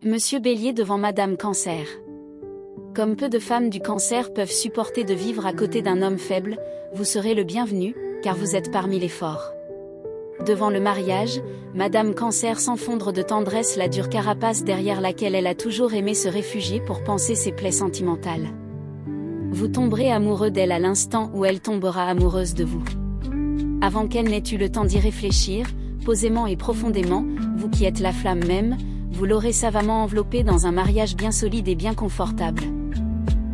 Monsieur Bélier devant Madame Cancer. Comme peu de femmes du Cancer peuvent supporter de vivre à côté d'un homme faible, vous serez le bienvenu, car vous êtes parmi les forts. Devant le mariage, Madame Cancer sent fondre de tendresse la dure carapace derrière laquelle elle a toujours aimé se réfugier pour panser ses plaies sentimentales. Vous tomberez amoureux d'elle à l'instant où elle tombera amoureuse de vous. Avant qu'elle n'ait eu le temps d'y réfléchir, posément et profondément, vous qui êtes la flamme même, vous l'aurez savamment enveloppée dans un mariage bien solide et bien confortable.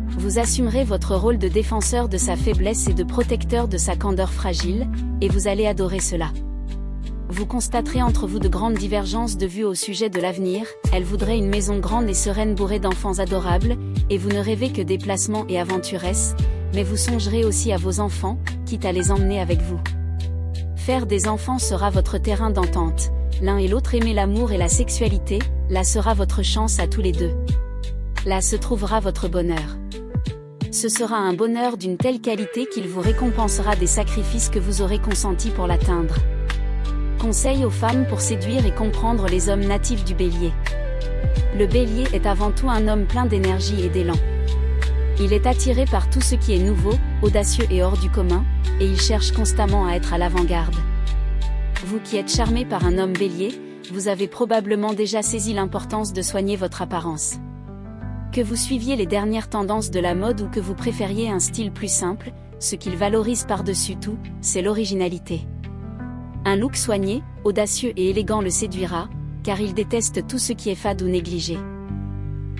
Vous assumerez votre rôle de défenseur de sa faiblesse et de protecteur de sa candeur fragile, et vous allez adorer cela. Vous constaterez entre vous de grandes divergences de vues au sujet de l'avenir, elle voudrait une maison grande et sereine bourrée d'enfants adorables, et vous ne rêvez que déplacements et aventuresses, mais vous songerez aussi à vos enfants, quitte à les emmener avec vous. Faire des enfants sera votre terrain d'entente, l'un et l'autre aimer l'amour et la sexualité, là sera votre chance à tous les deux. Là se trouvera votre bonheur. Ce sera un bonheur d'une telle qualité qu'il vous récompensera des sacrifices que vous aurez consentis pour l'atteindre. Conseil aux femmes pour séduire et comprendre les hommes natifs du Bélier. Le Bélier est avant tout un homme plein d'énergie et d'élan. Il est attiré par tout ce qui est nouveau, audacieux et hors du commun, et il cherche constamment à être à l'avant-garde. Vous qui êtes charmé par un homme Bélier, vous avez probablement déjà saisi l'importance de soigner votre apparence. Que vous suiviez les dernières tendances de la mode ou que vous préfériez un style plus simple, ce qu'il valorise par-dessus tout, c'est l'originalité. Un look soigné, audacieux et élégant le séduira, car il déteste tout ce qui est fade ou négligé.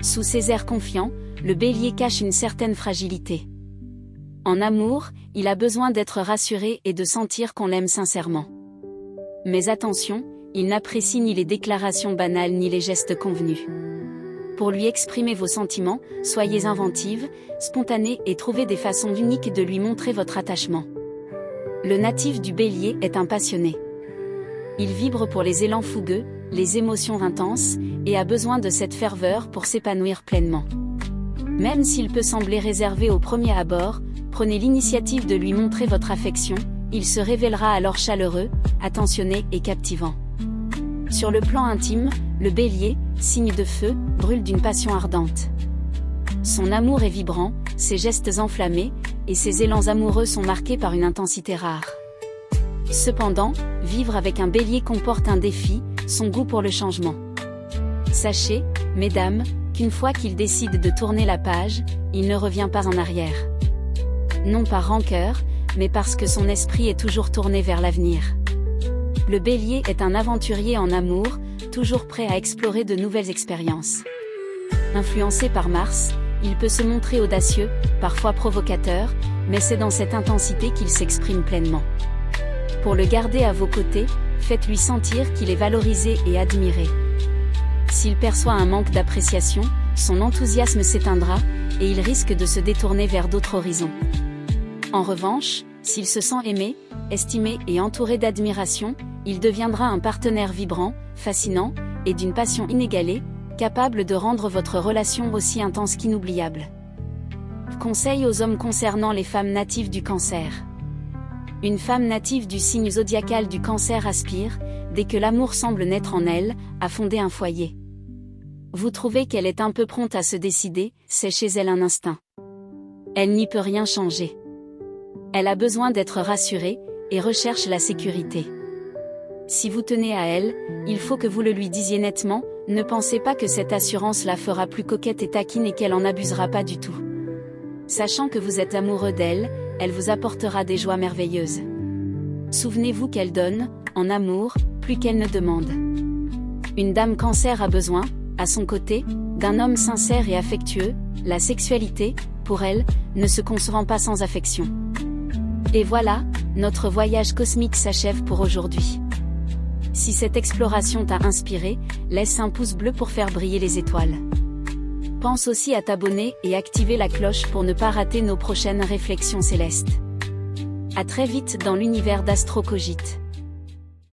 Sous ses airs confiants, le Bélier cache une certaine fragilité. En amour, il a besoin d'être rassuré et de sentir qu'on l'aime sincèrement. Mais attention, il n'apprécie ni les déclarations banales ni les gestes convenus. Pour lui exprimer vos sentiments, soyez inventive, spontanée et trouvez des façons uniques de lui montrer votre attachement. Le natif du Bélier est un passionné. Il vibre pour les élans fougueux, les émotions intenses, et a besoin de cette ferveur pour s'épanouir pleinement. Même s'il peut sembler réservé au premier abord, prenez l'initiative de lui montrer votre affection, il se révélera alors chaleureux, attentionné et captivant. Sur le plan intime, le Bélier, signe de feu, brûle d'une passion ardente. Son amour est vibrant, ses gestes enflammés, et ses élans amoureux sont marqués par une intensité rare. Cependant, vivre avec un Bélier comporte un défi, son goût pour le changement. Sachez, mesdames, qu'une fois qu'il décide de tourner la page, il ne revient pas en arrière. Non par rancœur, mais parce que son esprit est toujours tourné vers l'avenir. Le Bélier est un aventurier en amour, toujours prêt à explorer de nouvelles expériences. Influencé par Mars, il peut se montrer audacieux, parfois provocateur, mais c'est dans cette intensité qu'il s'exprime pleinement. Pour le garder à vos côtés, faites-lui sentir qu'il est valorisé et admiré. S'il perçoit un manque d'appréciation, son enthousiasme s'éteindra, et il risque de se détourner vers d'autres horizons. En revanche, s'il se sent aimé, estimé et entouré d'admiration, il deviendra un partenaire vibrant, fascinant, et d'une passion inégalée, capable de rendre votre relation aussi intense qu'inoubliable. Conseil aux hommes concernant les femmes natives du Cancer. Une femme native du signe zodiacal du Cancer aspire, dès que l'amour semble naître en elle, à fonder un foyer. Vous trouvez qu'elle est un peu prompte à se décider, c'est chez elle un instinct. Elle n'y peut rien changer. Elle a besoin d'être rassurée, et recherche la sécurité. Si vous tenez à elle, il faut que vous le lui disiez nettement, ne pensez pas que cette assurance la fera plus coquette et taquine et qu'elle en abusera pas du tout. Sachant que vous êtes amoureux d'elle, elle vous apportera des joies merveilleuses. Souvenez-vous qu'elle donne, en amour, plus qu'elle ne demande. Une dame Cancer a besoin, à son côté, d'un homme sincère et affectueux, la sexualité, pour elle, ne se concevant pas sans affection. Et voilà, notre voyage cosmique s'achève pour aujourd'hui. Si cette exploration t'a inspiré, laisse un pouce bleu pour faire briller les étoiles. Pense aussi à t'abonner et activer la cloche pour ne pas rater nos prochaines réflexions célestes. À très vite dans l'univers d'Astro Cogite.